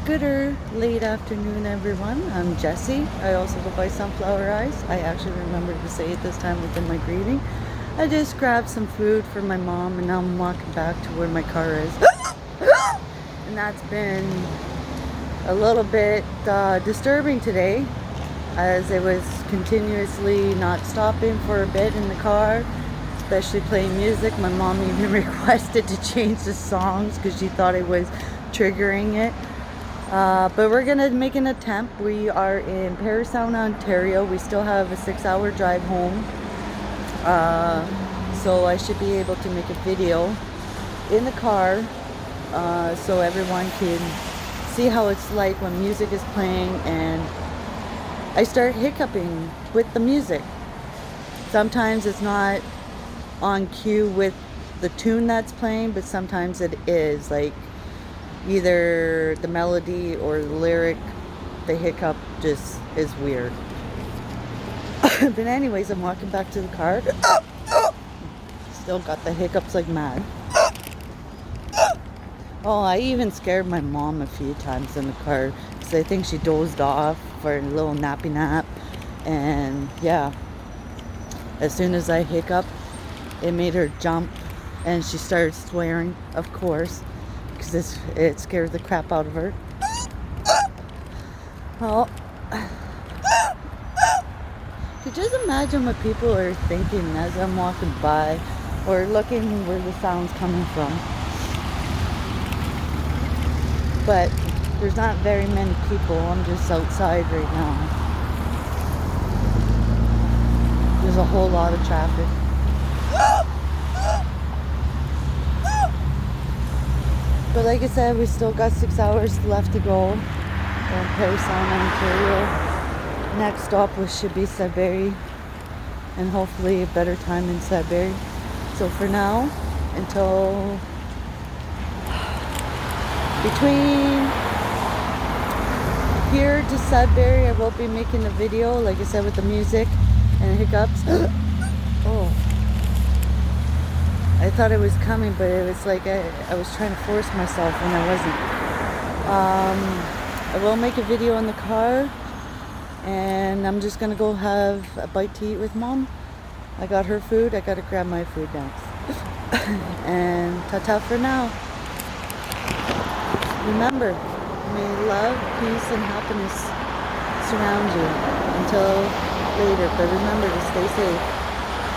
Gooder late afternoon, everyone. I'm Jessie. I also go by Sunflower Eyes. I actually remembered to say it this time within my greeting. I just grabbed some food for my mom and now I'm walking back to where my car is. And that's been a little bit disturbing today, as it was continuously not stopping for a bit in the car, especially playing music. My mom even requested to change the songs because she thought it was triggering it. But we're gonna make an attempt. We are in Sourthern Ontario. We still have a 6-hour drive home, so I should be able to make a video in the car, so everyone can see how it's like when music is playing and I start hiccuping with the music. Sometimes it's not on cue with the tune that's playing, but sometimes it is, like either the melody or the lyric. The hiccup just is weird. But anyways, I'm walking back to the car. Still got the hiccups like mad. Oh, I even scared my mom a few times in the car because I think she dozed off for a little nappy nap. And yeah, as soon as I hiccup, it made her jump and she started swearing, of course, because it scared the crap out of her. Well, could just imagine what people are thinking as I'm walking by or looking where the sound's coming from. But there's not very many people. I'm just outside right now. There's a whole lot of traffic. But like I said, we still got 6 hours left to go in Sourthern Ontario. Next stop should be Sudbury, and hopefully a better time in Sudbury. So for now, until between here to Sudbury, I will be making a video, like I said, with the music and hiccups. Oh, I thought it was coming, but it was like I was trying to force myself when I wasn't. I will make a video in the car, and I'm just gonna go have a bite to eat with Mom. I got her food, I gotta grab my food next. And ta-ta for now. Remember, may love, peace, and happiness surround you until later. But remember to stay safe.